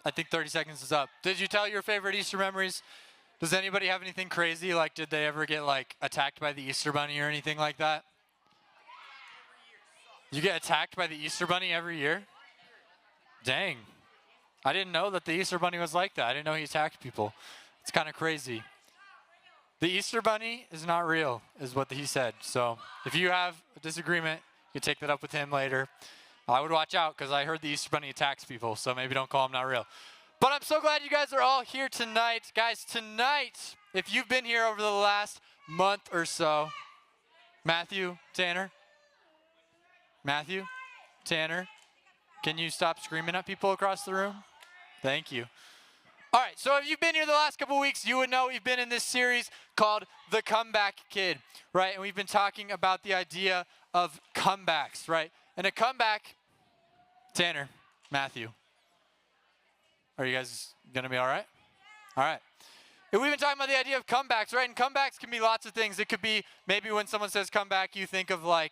I think 30 seconds is up. Did you tell your favorite Easter memories? Does anybody have anything crazy? Like, did they ever get, like, attacked by the Easter Bunny or anything like that? You get attacked by the Easter Bunny every year? Dang. I didn't know that the Easter Bunny was like that. I didn't know he attacked people. It's kind of crazy. The Easter Bunny is not real, is what he said. So if you have a disagreement, you can take that up with him later. I would watch out because I heard the Easter Bunny attacks people, so maybe don't call him not real. But I'm so glad you guys are all here tonight. Guys, tonight, if you've been here over the last month or so, Matthew, Tanner, can you stop screaming at people across the room? Thank you. All right, so if you've been here the last couple weeks, you would know we've been in this series called The Comeback Kid, right? And we've been talking about the idea of comebacks, right? And a comeback, Tanner, Matthew, are you guys going to be all right? All right. And we've been talking about the idea of comebacks, right? And comebacks can be lots of things. It could be maybe when someone says comeback, you think of like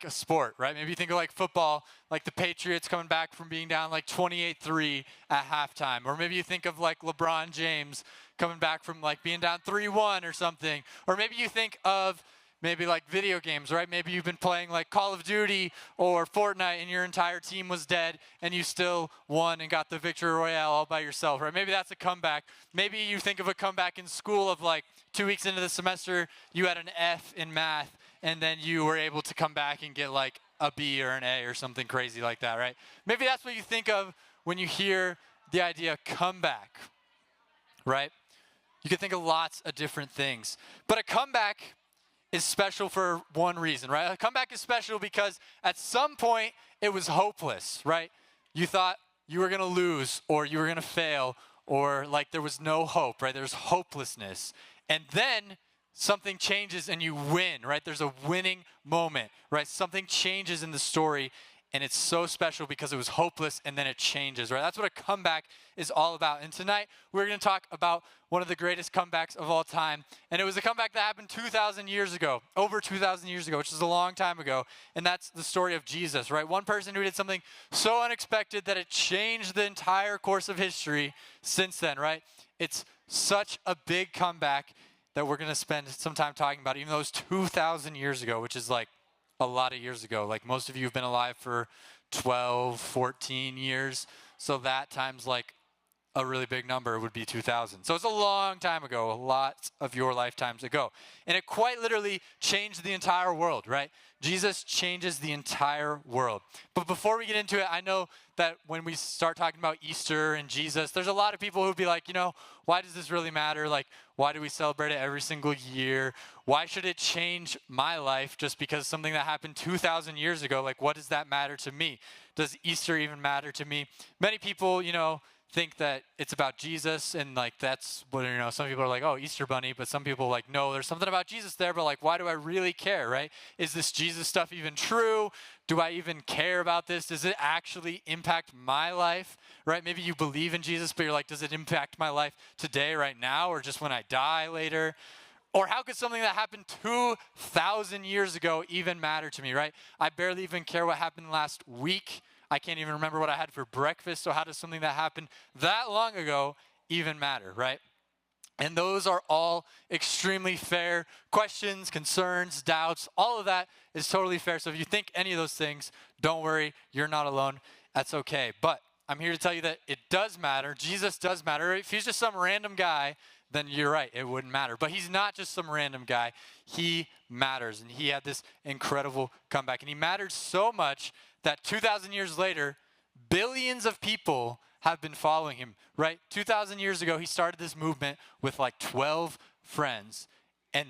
a sport, right? Maybe you think of like football, like the Patriots coming back from being down like 28-3 at halftime. Or maybe you think of like LeBron James coming back from like being down 3-1 or something. Or maybe you think of maybe like video games, right? Maybe you've been playing like Call of Duty or Fortnite and your entire team was dead and you still won and got the victory royale all by yourself, right? Maybe that's a comeback. Maybe you think of a comeback in school of like 2 weeks into the semester, you had an F in math and then you were able to come back and get like a B or an A or something crazy like that, right? Maybe that's what you think of when you hear the idea comeback, right? You can think of lots of different things. But a comeback is special for one reason, right? A comeback is special because at some point it was hopeless, right? You thought you were going to lose or you were going to fail or like there was no hope, right? There's hopelessness. And then something changes and you win, right? There's a winning moment, right? Something changes in the story and it's so special because it was hopeless and then it changes, right? That's what a comeback is all about. And tonight we're going to talk about one of the greatest comebacks of all time. And it was a comeback that happened 2,000 years ago, over 2,000 years ago, which is a long time ago. And that's the story of Jesus, right? One person who did something so unexpected that it changed the entire course of history since then, right? It's such a big comeback that we're going to spend some time talking about, even though it was 2,000 years ago, which is like a lot of years ago. Like most of you have been alive for 12, 14 years. So that times like a really big number would be 2,000. So it's a long time ago, a lot of your lifetimes ago. And it quite literally changed the entire world, right? Jesus changes the entire world. But before we get into it, I know that when we start talking about Easter and Jesus, there's a lot of people who'd be like, you know, why does this really matter? Like, why do we celebrate it every single year? Why should it change my life just because something that happened 2,000 years ago? Like, what does that matter to me? Does Easter even matter to me? Many people, you know, think that it's about Jesus and like that's what, you know, some people are like, oh, Easter Bunny, but some people are like, no, there's something about Jesus there, but like, why do I really care, right? Is this Jesus stuff even true? Do I even care about this? Does it actually impact my life, right? Maybe you believe in Jesus, but you're like, does it impact my life today, right now, or just when I die later? Or how could something that happened 2,000 years ago even matter to me, right? I barely even care what happened last week. I can't even remember what I had for breakfast. So how does something that happened that long ago even matter, right? And those are all extremely fair questions, concerns, doubts. All of that is totally fair. So if you think any of those things, don't worry, you're not alone. That's okay. But I'm here to tell you that it does matter. Jesus does matter. If he's just some random guy, then you're right, it wouldn't matter. But he's not just some random guy. He matters. And he had this incredible comeback. And he mattered so much that 2,000 years later, billions of people have been following him, right? 2,000 years ago, he started this movement with like 12 friends. And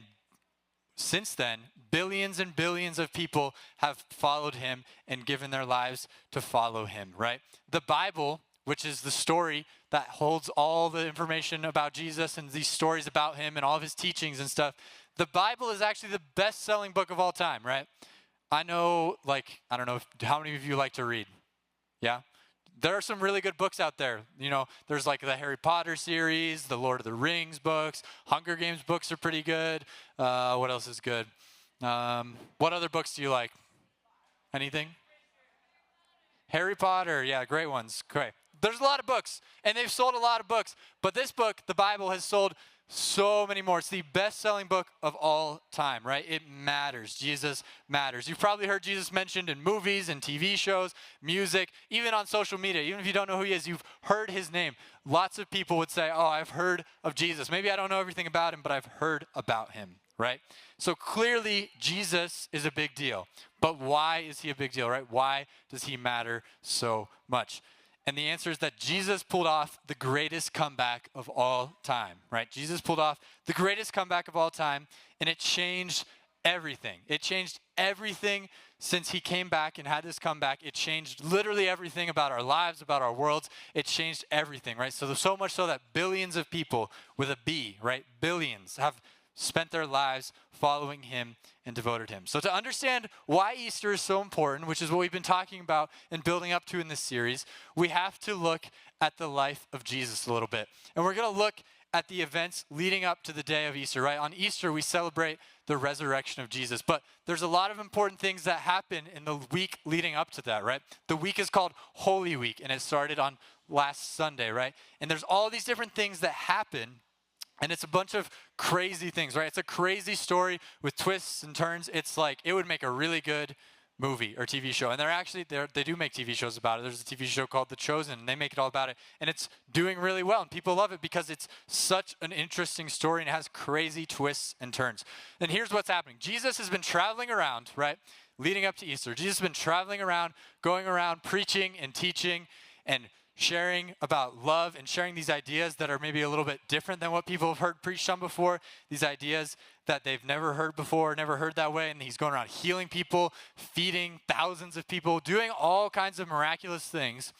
since then, billions and billions of people have followed him and given their lives to follow him, right? The Bible, which is the story that holds all the information about Jesus and these stories about him and all of his teachings and stuff, the Bible is actually the best-selling book of all time, right? I know, like, I don't know, how many of you like to read? Yeah? There are some really good books out there. You know, there's like the Harry Potter series, the Lord of the Rings books, Hunger Games books are pretty good. What else is good? What other books do you like? Anything? Harry Potter, yeah, great ones. Great. there's a lot of books, and they've sold a lot of books. But this book, the Bible, has sold so many more. It's the best-selling book of all time, right? It matters. Jesus matters. You've probably heard Jesus mentioned in movies and TV shows, music, even on social media. Even if you don't know who he is, you've heard his name. Lots of people would say, oh, I've heard of Jesus. Maybe I don't know everything about him, but I've heard about him, right? So clearly, Jesus is a big deal. But why is he a big deal, right? Why does he matter so much? And the answer is that Jesus pulled off the greatest comeback of all time, right? Jesus pulled off the greatest comeback of all time, and it changed everything. It changed everything since he came back and had this comeback. It changed literally everything about our lives, about our worlds. It changed everything, right? So much so that billions of people with a B, right? Billions have spent their lives following him and devoted him. So to understand why Easter is so important, which is what we've been talking about and building up to in this series, we have to look at the life of Jesus a little bit. And we're going to look at the events leading up to the day of Easter, right? On Easter, we celebrate the resurrection of Jesus. But there's a lot of important things that happen in the week leading up to that, right? The week is called Holy Week, and it started on last Sunday, right? And there's all these different things that happen. And it's a bunch of crazy things, right? It's a crazy story with twists and turns. It's like, it would make a really good movie or TV show. And they do make TV shows about it. There's a TV show called The Chosen, and they make it all about it. And it's doing really well, and people love it because it's such an interesting story and it has crazy twists and turns. And here's what's happening. Jesus has been traveling around, right, leading up to Easter. Jesus has been traveling around, going around, preaching and teaching and sharing about love and sharing these ideas that are maybe a little bit different than what people have heard preached on before, these ideas that they've never heard before, never heard that way, and he's going around healing people, feeding thousands of people, doing all kinds of miraculous things.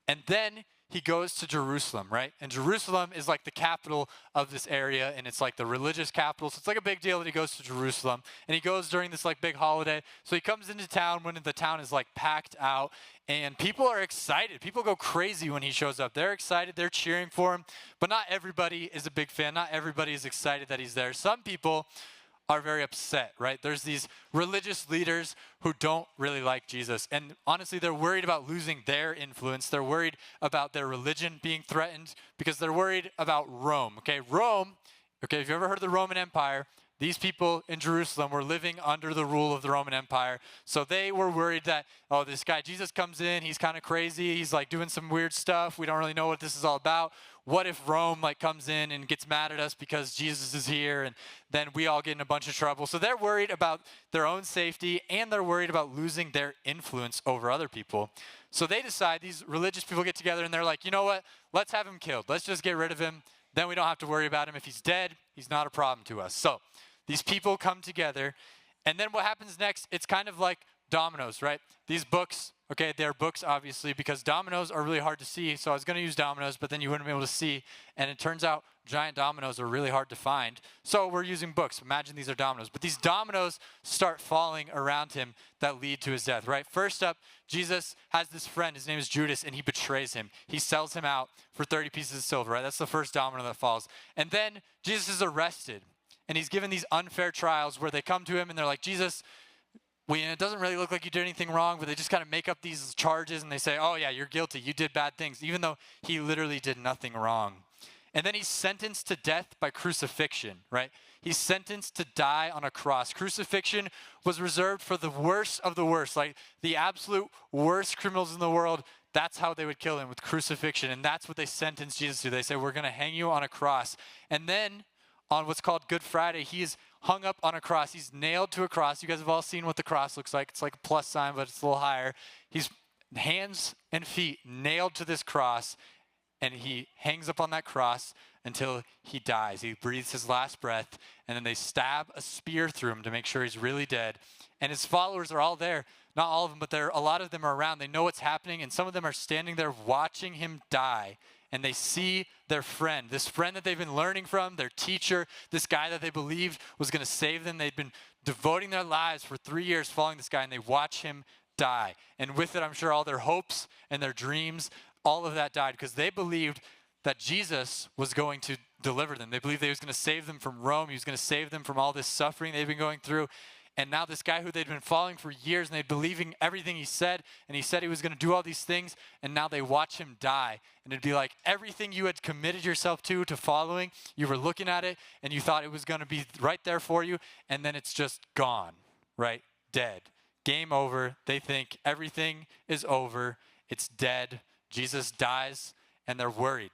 And then he goes to Jerusalem, right? And Jerusalem is like the capital of this area, and it's like the religious capital. So it's like a big deal that he goes to Jerusalem. And he goes during this like big holiday. So he comes into town when the town is like packed out, and people are excited. People go crazy when he shows up. They're excited. They're cheering for him. But not everybody is a big fan. Not everybody is excited that he's there. Some people are very upset, right? There's these religious leaders who don't really like Jesus. And honestly, they're worried about losing their influence. They're worried about their religion being threatened because they're worried about Rome, okay? Rome, okay, if you ever heard of the Roman Empire, these people in Jerusalem were living under the rule of the Roman Empire. So they were worried that, oh, this guy, Jesus comes in, he's kind of crazy. He's like doing some weird stuff. We don't really know what this is all about. What if Rome like comes in and gets mad at us because Jesus is here, and then we all get in a bunch of trouble? So they're worried about their own safety, and they're worried about losing their influence over other people. So they decide, these religious people get together and they're like, you know what? Let's have him killed. Let's just get rid of him. Then we don't have to worry about him. If he's dead, he's not a problem to us. So these people come together, and then what happens next, it's kind of like dominoes, right? These books, okay, they're books obviously because dominoes are really hard to see. So I was going to use dominoes, but then you wouldn't be able to see. And it turns out giant dominoes are really hard to find. So we're using books. Imagine these are dominoes. But these dominoes start falling around him that lead to his death, right? First up, Jesus has this friend. His name is Judas, and he betrays him. He sells him out for 30 pieces of silver, right? That's the first domino that falls. And then Jesus is arrested. And he's given these unfair trials where they come to him and they're like, Jesus, it doesn't really look like you did anything wrong, but they just kind of make up these charges and they say, oh yeah, you're guilty. You did bad things, even though he literally did nothing wrong. And then he's sentenced to death by crucifixion, right? He's sentenced to die on a cross. Crucifixion was reserved for the worst of the worst, like the absolute worst criminals in the world. That's how they would kill him, with crucifixion. And that's what they sentenced Jesus to. They say, we're going to hang you on a cross. And then on what's called Good Friday, he is hung up on a cross. He's nailed to a cross. You guys have all seen what the cross looks like. It's like a plus sign, but it's a little higher. He's hands and feet nailed to this cross, and he hangs up on that cross until he dies. He breathes his last breath, and then they stab a spear through him to make sure he's really dead. And his followers are all there. Not all of them, but a lot of them are around. They know what's happening, and some of them are standing there watching him die. And they see their friend, this friend that they've been learning from, their teacher, this guy that they believed was going to save them. They'd been devoting their lives for 3 years following this guy, and they watch him die. And with it, I'm sure all their hopes and their dreams, all of that died because they believed that Jesus was going to deliver them. They believed that he was going to save them from Rome. He was going to save them from all this suffering they've been going through. And now this guy who they'd been following for years and they'd believing everything he said, and he said he was going to do all these things, and now they watch him die. And it'd be like everything you had committed yourself to following, you were looking at it and you thought it was going to be right there for you, and then it's just gone, right? Dead. Game over. They think everything is over. It's dead. Jesus dies, and they're worried,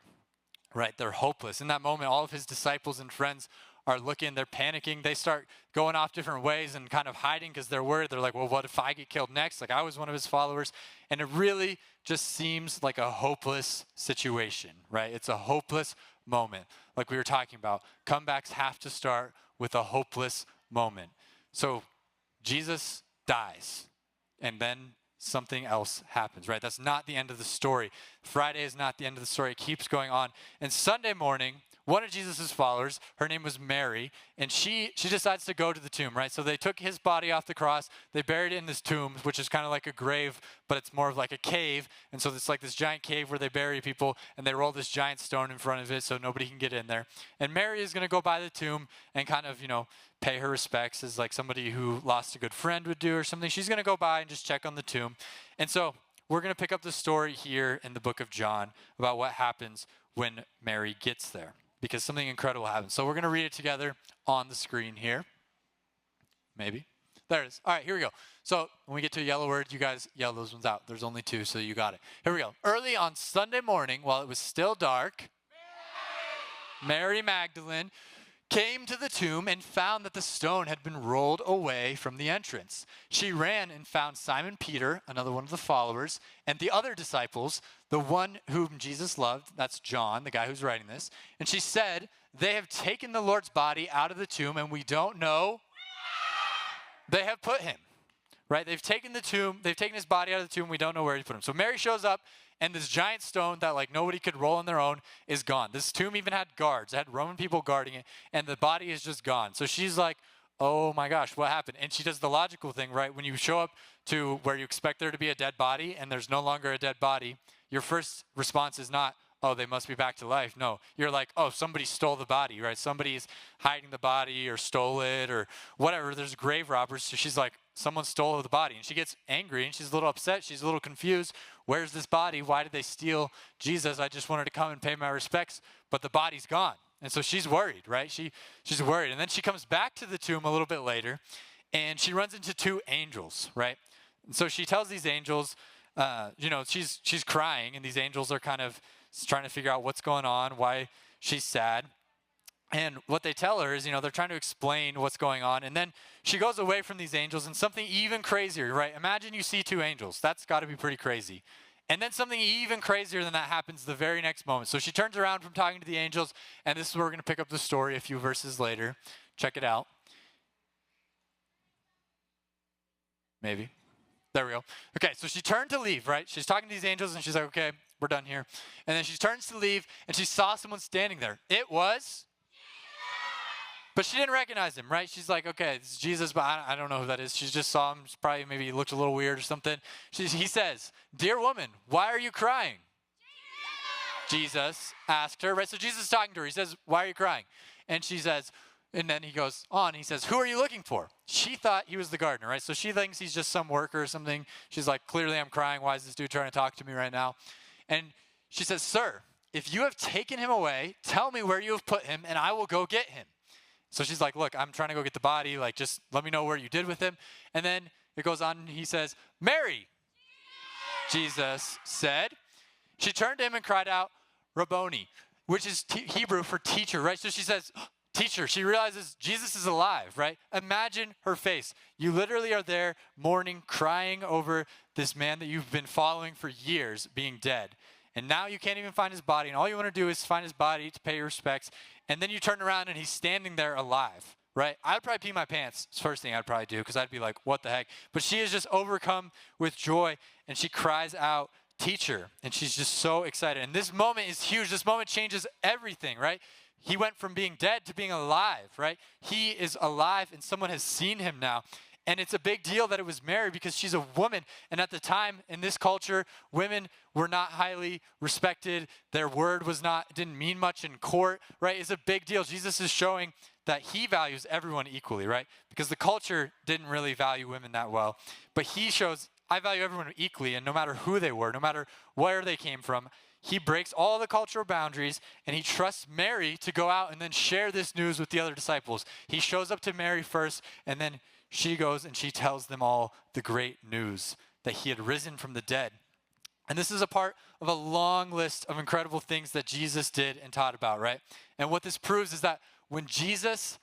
right? They're hopeless. In that moment, all of his disciples and friends are looking, they're panicking. They start going off different ways and kind of hiding because they're worried. They're like, well, what if I get killed next? Like, I was one of his followers. And it really just seems like a hopeless situation, right? It's a hopeless moment. Like we were talking about, comebacks have to start with a hopeless moment. So Jesus dies, and then something else happens, right? That's not the end of the story. Friday is not the end of the story. It keeps going on. And Sunday morning, one of Jesus' followers, her name was Mary, and she decides to go to the tomb, right? So they took his body off the cross, they buried it in this tomb, which is kind of like a grave, but it's more of like a cave. And so it's like this giant cave where they bury people, and they roll this giant stone in front of it so nobody can get in there. And Mary is going to go by the tomb and kind of, pay her respects as like somebody who lost a good friend would do or something. She's going to go by and just check on the tomb. And so we're going to pick up the story here in the book of John about what happens when Mary gets there, because something incredible happens. So we're going to read it together on the screen here. Maybe. There it is. All right, here we go. So when we get to a yellow word, you guys yell those ones out. There's only 2, so you got it. Here we go. Early on Sunday morning, while it was still dark, Mary Magdalene came to the tomb and found that the stone had been rolled away from the entrance. She ran and found Simon Peter, another one of the followers, and the other disciples, the one whom Jesus loved, that's John, the guy who's writing this. And she said, they have taken the Lord's body out of the tomb, and we don't know. They have put him, right? They've taken his body out of the tomb. We don't know where he put him. So Mary shows up, and this giant stone that like nobody could roll on their own is gone. This tomb even had guards. It had Roman people guarding it, and the body is just gone. So she's like, oh my gosh, what happened? And she does the logical thing, right? When you show up to where you expect there to be a dead body and there's no longer a dead body, your first response is not, oh, they must be back to life. No, you're like, oh, somebody stole the body, right? Somebody's hiding the body or stole it or whatever. There's grave robbers. So she's like, someone stole the body. And she gets angry and she's a little upset. She's a little confused. Where's this body? Why did they steal Jesus? I just wanted to come and pay my respects, but the body's gone. And so she's worried, right? She's worried. And then she comes back to the tomb a little bit later, and she runs into 2 angels, right? And so she tells these angels, she's crying, and these angels are kind of trying to figure out what's going on, why she's sad. And what they tell her is, they're trying to explain what's going on. And then she goes away from these angels, and something even crazier, right? Imagine you see 2 angels. That's got to be pretty crazy. And then something even crazier than that happens the very next moment. So she turns around from talking to the angels, and this is where we're going to pick up the story a few verses later. Check it out. Maybe. There we go. Okay, so she turned to leave, right? She's talking to these angels, and she's like, okay, we're done here. And then she turns to leave, and she saw someone standing there. It was... But she didn't recognize him, right? She's like, okay, it's Jesus, but I don't know who that is. She just saw him. Probably maybe he looked a little weird or something. He says, dear woman, why are you crying? Jesus asked her, right? So Jesus is talking to her. He says, why are you crying? And she says, and then he goes on. He says, who are you looking for? She thought he was the gardener, right? So she thinks he's just some worker or something. She's like, clearly I'm crying. Why is this dude trying to talk to me right now? And she says, sir, if you have taken him away, tell me where you have put him, and I will go get him. So she's like, look, I'm trying to go get the body. Like, just let me know where you did with him. And then it goes on, and he says, Mary, Jesus said. She turned to him and cried out, Rabboni, which is Hebrew for teacher, right? So she says, teacher. She realizes Jesus is alive, right? Imagine her face. You literally are there mourning, crying over this man that you've been following for years being dead. And now you can't even find his body. And all you want to do is find his body to pay your respects. And then you turn around and he's standing there alive, right? I'd probably pee my pants. It's the first thing I'd probably do, because I'd be like, what the heck? But she is just overcome with joy, and she cries out, teacher. And she's just so excited. And this moment is huge. This moment changes everything, right? He went from being dead to being alive, right? He is alive, and someone has seen him now. And it's a big deal that it was Mary because she's a woman. And at the time, in this culture, women were not highly respected. Their word didn't mean much in court, right? It's a big deal. Jesus is showing that he values everyone equally, right? Because the culture didn't really value women that well. But he shows, I value everyone equally, and no matter who they were, no matter where they came from, he breaks all the cultural boundaries, and he trusts Mary to go out and then share this news with the other disciples. He shows up to Mary first, and then she goes and she tells them all the great news that he had risen from the dead. And this is a part of a long list of incredible things that Jesus did and taught about, right? And what this proves is that when Jesus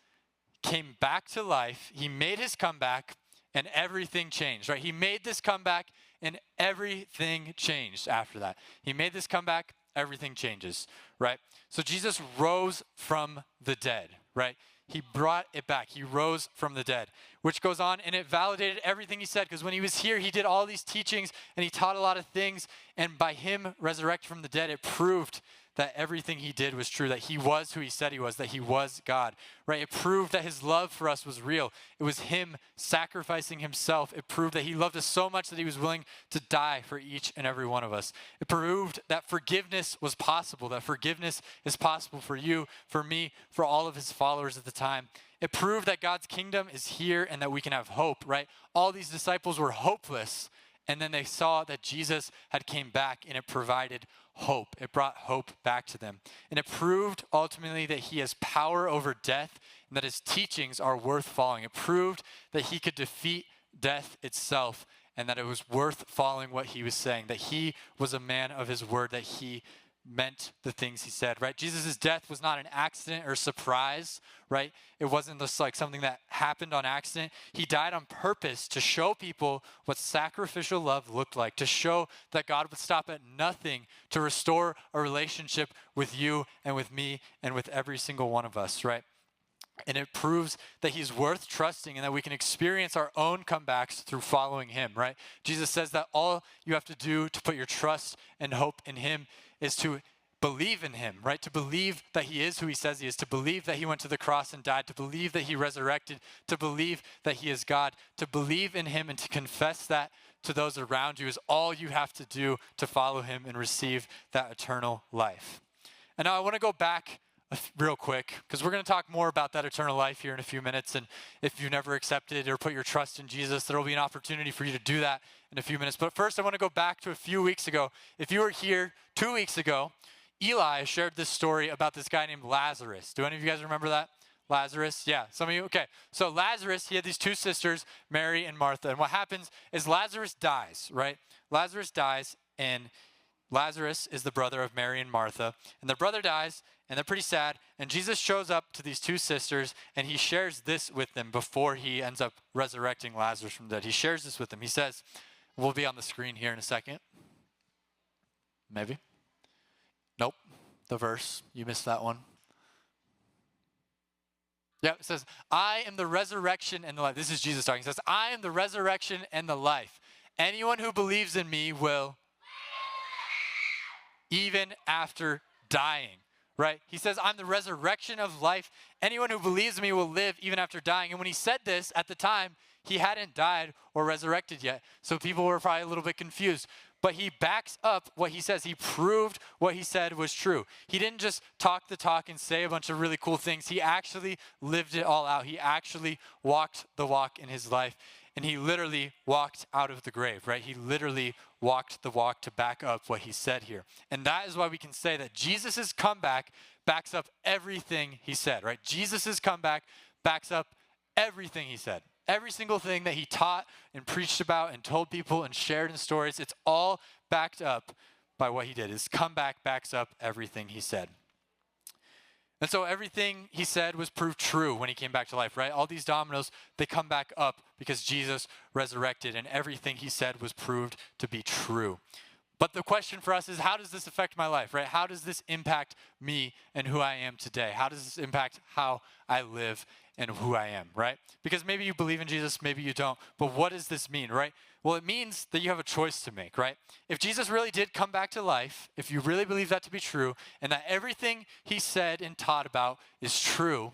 came back to life, he made his comeback and everything changed, right? He made this comeback and everything changed after that. He made this comeback, everything changes, right? So Jesus rose from the dead, right? He brought it back. He rose from the dead, which goes on and it validated everything he said, because when he was here, he did all these teachings and he taught a lot of things. And by him resurrected from the dead, it proved that everything he did was true, that he was who he said he was, that he was God, right? It proved that his love for us was real. It was him sacrificing himself. It proved that he loved us so much that he was willing to die for each and every one of us. It proved that forgiveness was possible, that forgiveness is possible for you, for me, for all of his followers at the time. It proved that God's kingdom is here and that we can have hope, right? All these disciples were hopeless, and then they saw that Jesus had came back, and it provided hope. It brought hope back to them. And it proved ultimately that he has power over death and that his teachings are worth following. It proved that he could defeat death itself and that it was worth following what he was saying, that he was a man of his word, that he meant the things he said, right? Jesus' death was not an accident or surprise, right? It wasn't just like something that happened on accident. He died on purpose to show people what sacrificial love looked like, to show that God would stop at nothing to restore a relationship with you and with me and with every single one of us, right? And it proves that he's worth trusting and that we can experience our own comebacks through following him, right? Jesus says that all you have to do to put your trust and hope in him is to believe in him, right? To believe that he is who he says he is, to believe that he went to the cross and died, to believe that he resurrected, to believe that he is God, to believe in him and to confess that to those around you is all you have to do to follow him and receive that eternal life. And now I want to go back real quick, because we're going to talk more about that eternal life here in a few minutes. And if you've never accepted or put your trust in Jesus, there will be an opportunity for you to do that in a few minutes. But first, I want to go back to a few weeks ago. If you were here 2 weeks ago, Eli shared this story about this guy named Lazarus. Do any of you guys remember that? Lazarus? Yeah, some of you? Okay. So Lazarus, he had these two sisters, Mary and Martha. And what happens is Lazarus dies, right? Lazarus dies, and Lazarus is the brother of Mary and Martha. And their brother dies, and they're pretty sad. And Jesus shows up to these two sisters, and he shares this with them before he ends up resurrecting Lazarus from the dead. He shares this with them. He says, we'll be on the screen here in a second. Maybe. Nope. The verse. You missed that one. Yeah, it says, I am the resurrection and the life. This is Jesus talking. He says, I am the resurrection and the life. Anyone who believes in me will, even after dying, right? He says, I'm the resurrection of life. Anyone who believes in me will live even after dying. And when he said this at the time, he hadn't died or resurrected yet. So people were probably a little bit confused. But he backs up what he says. He proved what he said was true. He didn't just talk the talk and say a bunch of really cool things. He actually lived it all out. He actually walked the walk in his life. And he literally walked out of the grave, right? He literally walked the walk to back up what he said here. And that is why we can say that Jesus' comeback backs up everything he said, right? Jesus' comeback backs up everything he said. Every single thing that he taught and preached about and told people and shared in stories, it's all backed up by what he did. His comeback backs up everything he said. And so everything he said was proved true when he came back to life, right? All these dominoes, they come back up because Jesus resurrected, and everything he said was proved to be true. But the question for us is, how does this affect my life, right? How does this impact me and who I am today? How does this impact how I live and who I am, right? Because maybe you believe in Jesus, maybe you don't. But what does this mean, right? Well, it means that you have a choice to make, right? If Jesus really did come back to life, if you really believe that to be true, and that everything he said and taught about is true,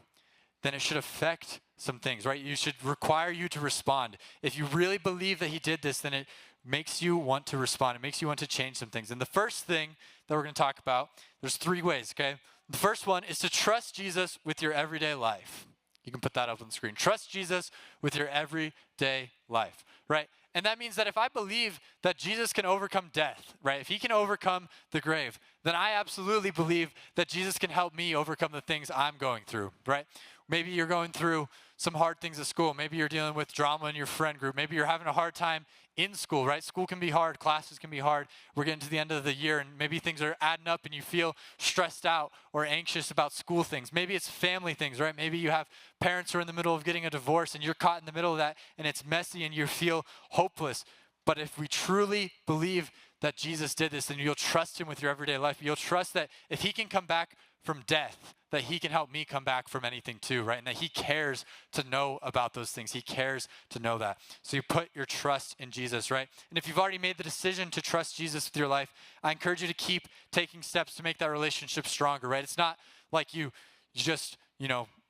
then it should affect some things, right? You should require you to respond. If you really believe that he did this, then it makes you want to respond. It makes you want to change some things. And the first thing that we're going to talk about, there's 3 ways, okay? The first one is to trust Jesus with your everyday life. You can put that up on the screen. Trust Jesus with your everyday life, right? And that means that if I believe that Jesus can overcome death, right? If he can overcome the grave, then I absolutely believe that Jesus can help me overcome the things I'm going through, right? Maybe you're going through some hard things at school. Maybe you're dealing with drama in your friend group. Maybe you're having a hard time in school, right? School can be hard. Classes can be hard. We're getting to the end of the year, and maybe things are adding up and you feel stressed out or anxious about school things. Maybe it's family things, right? Maybe you have parents who are in the middle of getting a divorce and you're caught in the middle of that and it's messy and you feel hopeless. But if we truly believe that Jesus did this, then you'll trust him with your everyday life. You'll trust that if he can come back from death, that he can help me come back from anything too, right? And that he cares to know about those things. He cares to know that. So you put your trust in Jesus, right? And if you've already made the decision to trust Jesus with your life, I encourage you to keep taking steps to make that relationship stronger, right? It's not like you just,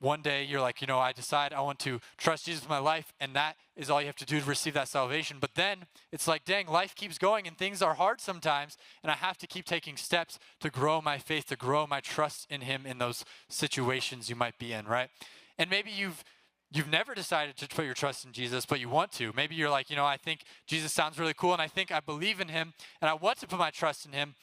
one day you're like, I decide I want to trust Jesus with my life, and that is all you have to do to receive that salvation. But then it's like, dang, life keeps going and things are hard sometimes, and I have to keep taking steps to grow my faith, to grow my trust in him in those situations you might be in, right? And maybe you've never decided to put your trust in Jesus, but you want to. Maybe you're like, I think Jesus sounds really cool, and I think I believe in him, and I want to put my trust in him.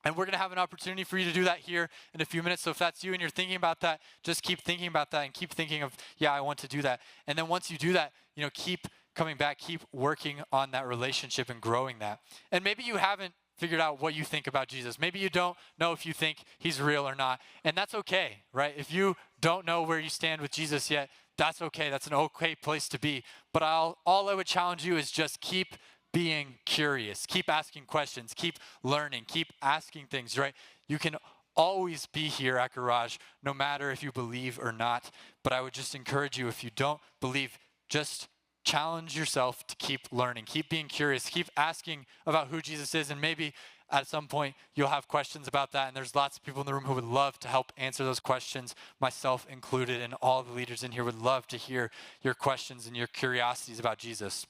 And we're going to have an opportunity for you to do that here in a few minutes. So if that's you and you're thinking about that, just keep thinking about that and keep thinking of, I want to do that. And then once you do that, keep coming back, keep working on that relationship and growing that. And maybe you haven't figured out what you think about Jesus. Maybe you don't know if you think he's real or not. And that's okay, right? If you don't know where you stand with Jesus yet, that's okay. That's an okay place to be. But all I would challenge you is just keep being curious, keep asking questions, keep learning, keep asking things, right? You can always be here at Garage, no matter if you believe or not. But I would just encourage you, if you don't believe, just challenge yourself to keep learning, keep being curious, keep asking about who Jesus is, and maybe at some point you'll have questions about that, and there's lots of people in the room who would love to help answer those questions, myself included, and all the leaders in here would love to hear your questions and your curiosities about Jesus.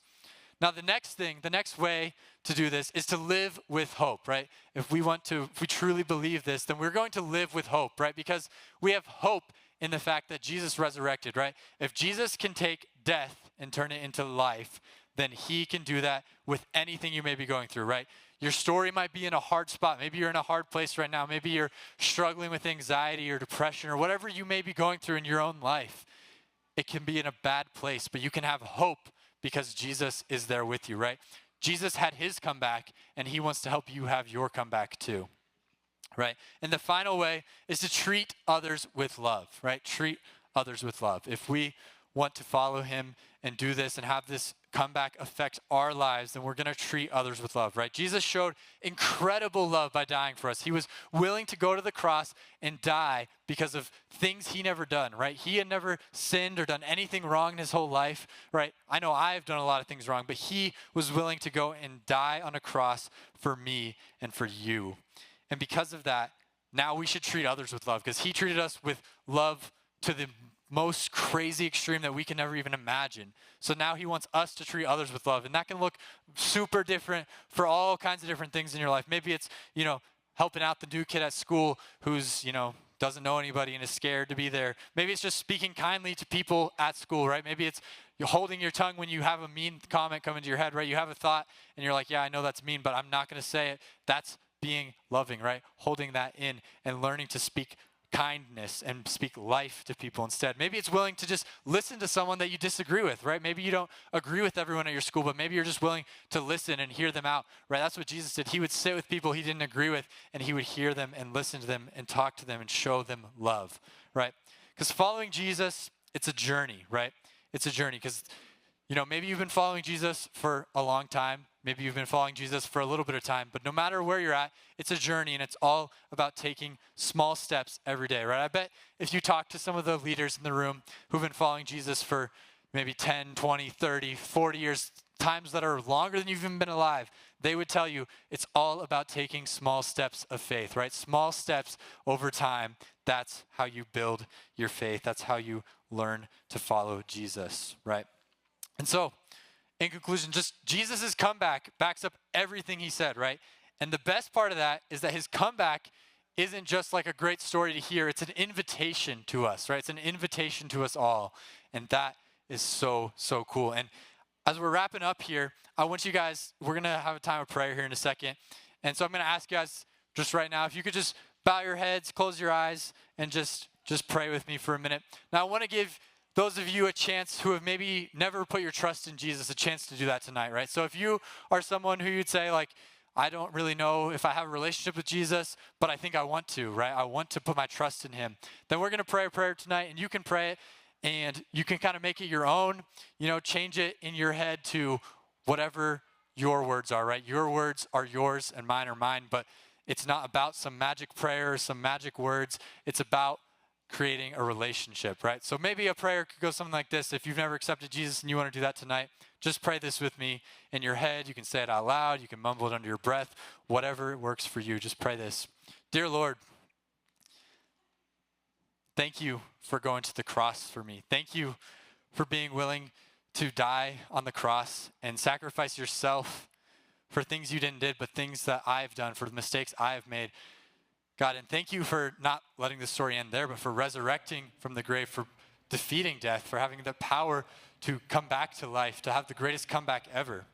Now, the next way to do this is to live with hope, right? If we truly believe this, then we're going to live with hope, right? Because we have hope in the fact that Jesus resurrected, right? If Jesus can take death and turn it into life, then he can do that with anything you may be going through, right? Your story might be in a hard spot. Maybe you're in a hard place right now. Maybe you're struggling with anxiety or depression or whatever you may be going through in your own life. It can be in a bad place, but you can have hope because Jesus is there with you, right? Jesus had his comeback, and he wants to help you have your comeback too, right? And the final way is to treat others with love, right? Treat others with love. If we want to follow him and do this and have this comeback affect our lives, then we're going to treat others with love, right? Jesus showed incredible love by dying for us. He was willing to go to the cross and die because of things he never done, right? He had never sinned or done anything wrong in his whole life, right? I know I've done a lot of things wrong, but he was willing to go and die on a cross for me and for you. And because of that, now we should treat others with love, because he treated us with love to the most crazy extreme that we can never even imagine. So now he wants us to treat others with love. And that can look super different for all kinds of different things in your life. Maybe it's, helping out the new kid at school who's, doesn't know anybody and is scared to be there. Maybe it's just speaking kindly to people at school, right? Maybe it's you're holding your tongue when you have a mean comment come into your head, right? You have a thought and you're like, yeah, I know that's mean, but I'm not going to say it. That's being loving, right? Holding that in and learning to speak kindness and speak life to people instead. Maybe it's willing to just listen to someone that you disagree with, right? Maybe you don't agree with everyone at your school, but maybe you're just willing to listen and hear them out, right? That's what Jesus did. He would sit with people he didn't agree with, and he would hear them and listen to them and talk to them and show them love, right? Because following Jesus, it's a journey, right? It's a journey because, maybe you've been following Jesus for a long time. Maybe you've been following Jesus for a little bit of time, but no matter where you're at, it's a journey, and it's all about taking small steps every day, right? I bet if you talk to some of the leaders in the room who've been following Jesus for maybe 10, 20, 30, 40 years, times that are longer than you've even been alive, they would tell you it's all about taking small steps of faith, right? Small steps over time. That's how you build your faith. That's how you learn to follow Jesus, right? And so, in conclusion, just Jesus' comeback backs up everything he said, right? And the best part of that is that his comeback isn't just like a great story to hear. It's an invitation to us, right? It's an invitation to us all. And that is so, so cool. And as we're wrapping up here, I want you guys, we're going to have a time of prayer here in a second. And so I'm going to ask you guys just right now, if you could just bow your heads, close your eyes, and just pray with me for a minute. Now, I want to give those of you a chance who have maybe never put your trust in Jesus a chance to do that tonight, right? So if you are someone who you'd say, like, I don't really know if I have a relationship with Jesus, but I think I want to, right? I want to put my trust in him. Then we're going to pray a prayer tonight, and you can pray it, and you can kind of make it your own, change it in your head to whatever your words are, right? Your words are yours and mine are mine, but it's not about some magic prayer or some magic words. It's about creating a relationship, right? So maybe a prayer could go something like this. If you've never accepted Jesus and you want to do that tonight, just pray this with me in your head. You can say it out loud. You can mumble it under your breath. Whatever works for you, just pray this. Dear Lord, thank you for going to the cross for me. Thank you for being willing to die on the cross and sacrifice yourself for things you didn't do, but things that I've done, for the mistakes I have made. God, and thank you for not letting the story end there, but for resurrecting from the grave, for defeating death, for having the power to come back to life, to have the greatest comeback ever.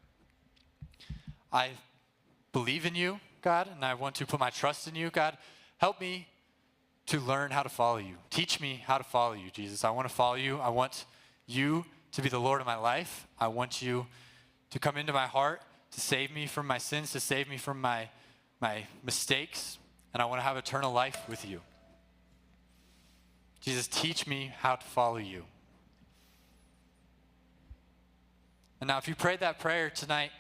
I believe in you, God, and I want to put my trust in you. God, help me to learn how to follow you. Teach me how to follow you, Jesus. I want to follow you. I want you to be the Lord of my life. I want you to come into my heart, to save me from my sins, to save me from my mistakes. And I want to have eternal life with you. Jesus, teach me how to follow you. And now if you prayed that prayer tonight,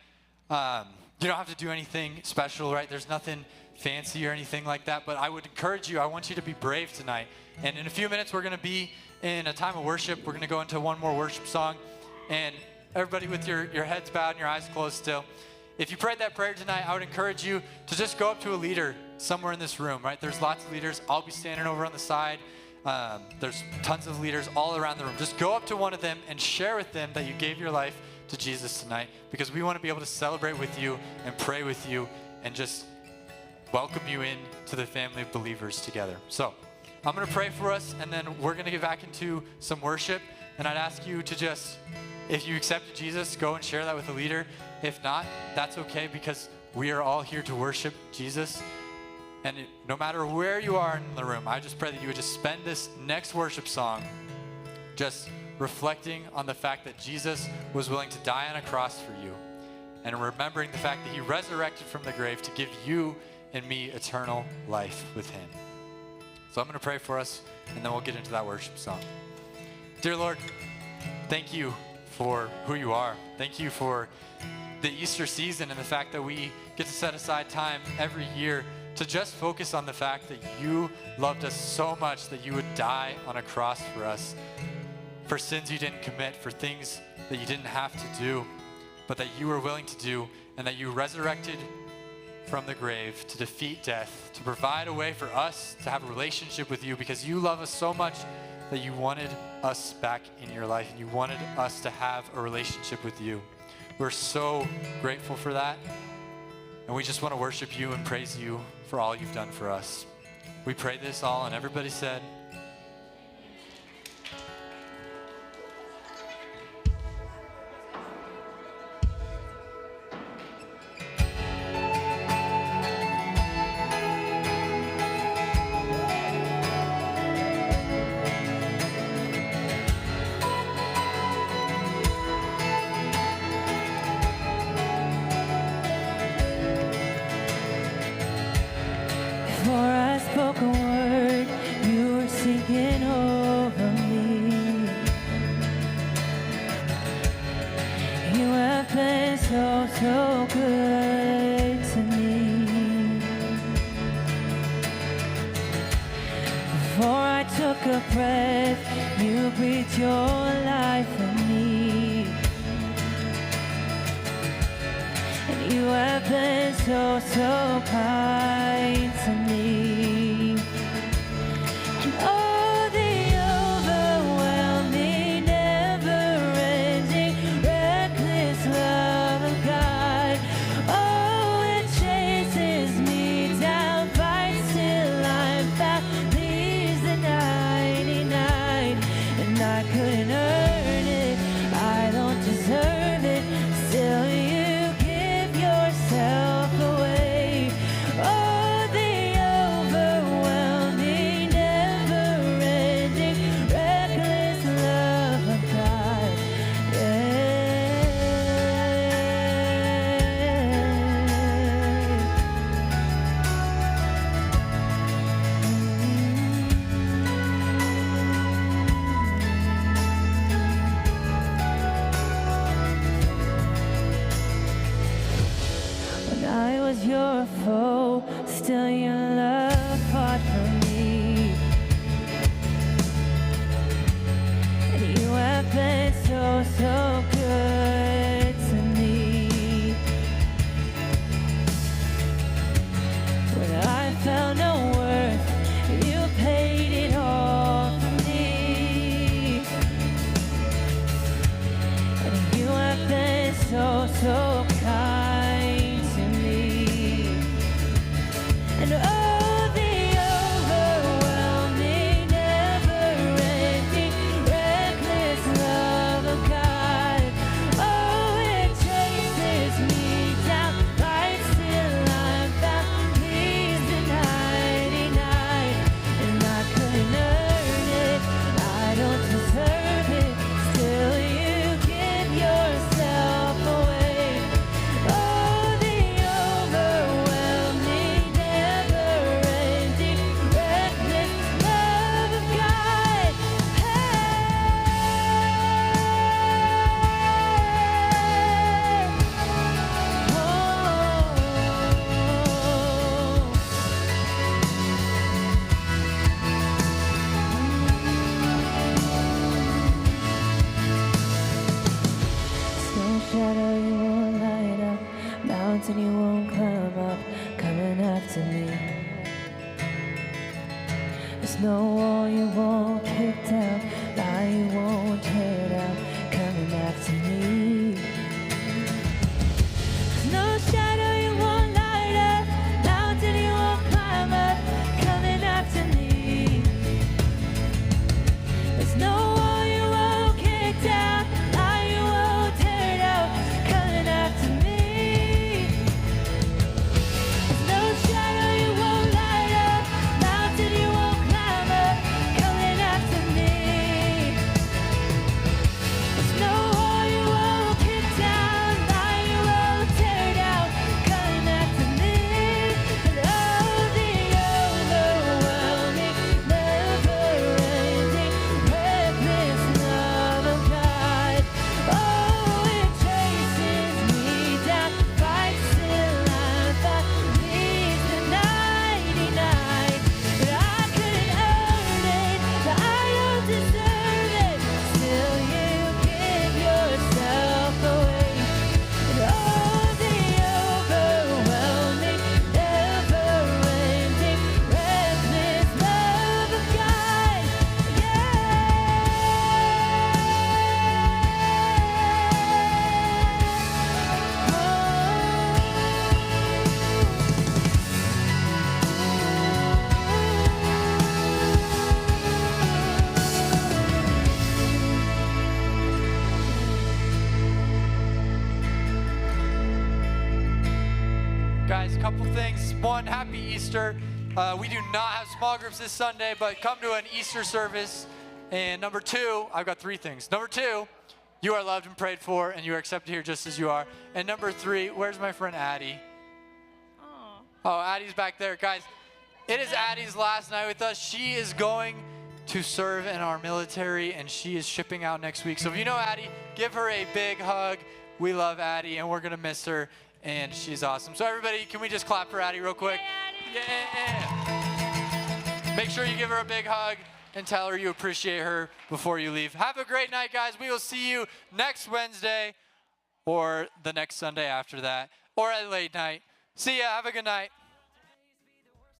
you don't have to do anything special, right? There's nothing fancy or anything like that, but I would encourage you, I want you to be brave tonight. And in a few minutes, we're going to be in a time of worship. We're going to go into one more worship song. And everybody with your heads bowed and your eyes closed still. If you prayed that prayer tonight, I would encourage you to just go up to a leader somewhere in this room, right? There's lots of leaders. I'll be standing over on the side. There's tons of leaders all around the room. Just go up to one of them and share with them that you gave your life to Jesus tonight, because we want to be able to celebrate with you and pray with you and just welcome you in to the family of believers together. So I'm going to pray for us, and then we're going to get back into some worship. And I'd ask you to just, if you accepted Jesus, go and share that with a leader. If not, that's okay, because we are all here to worship Jesus. And no matter where you are in the room, I just pray that you would just spend this next worship song just reflecting on the fact that Jesus was willing to die on a cross for you, and remembering the fact that he resurrected from the grave to give you and me eternal life with him. So I'm going to pray for us, and then we'll get into that worship song. Dear Lord, thank you for who you are. Thank you for the Easter season and the fact that we get to set aside time every year to just focus on the fact that you loved us so much that you would die on a cross for us, for sins you didn't commit, for things that you didn't have to do, but that you were willing to do, and that you resurrected from the grave to defeat death, to provide a way for us to have a relationship with you, because you love us so much that you wanted us back in your life, and you wanted us to have a relationship with you. We're so grateful for that, and we just want to worship you and praise you for all you've done for us. We pray this all, and everybody said, so good to me. Before I took a breath, you breathed your life in me. And you have been so kind to me. And oh, the overwhelming, never-ending, reckless love of God. Oh, it chases me down, fights till I'm found, leaves the 99, and I couldn't earn it, I don't deserve it, still you give yourself away. Oh, the overwhelming, never-ending, reckless love of God. When I was your foe, still your love fought for me. And you have been so good to me. When I found no worth, you paid it all for me. And you have been so kind to me. And oh, the overwhelming, never-ending, reckless love of God. Oh, it chases me down, fights till I'm found, leaves the 99, and I couldn't earn it, I don't deserve it, still you give yourself away. Oh, the overwhelming, never-ending, reckless love of God. Snow shadow you won't light up, mountain you won't climb up, coming after me. There's no wall you won't kick down, lie you won't tear down, coming after me. There's no shadow you won't light up, mountain you won't climb up, coming after me. There's no wall you won't kick down, lie you won't tear down, coming after me. There's no shadow you won't light up, mountain you won't climb up, coming after me. There's no wall you won't kick down, lie you won't tear down, coming after me. And oh, the overwhelming, never-ending, reckless love of God. Oh, it chases me down, fights till I'm found, leaves the 99. But I couldn't earn it, but I don't deserve it, still you give yourself away. And oh, the overwhelming, never-ending, reckless love of God. Guys, a couple things. One, happy Easter. We do not have small groups this Sunday, but come to an Easter service. And number two, I've got three things. Number two, you are loved and prayed for, and you are accepted here just as you are. And number three, where's my friend Addie? Oh, Addie's back there. Guys, it is Addie's last night with us. She is going to serve in our military, and she is shipping out next week. So if you know Addie, give her a big hug. We love Addie, and we're going to miss her, and she's awesome. So everybody, can we just clap for Addie real quick? Yeah. Make sure you give her a big hug and tell her you appreciate her before you leave. Have a great night, guys. We will see you next Wednesday or the next Sunday after that, or at late night. See ya. Have a good night.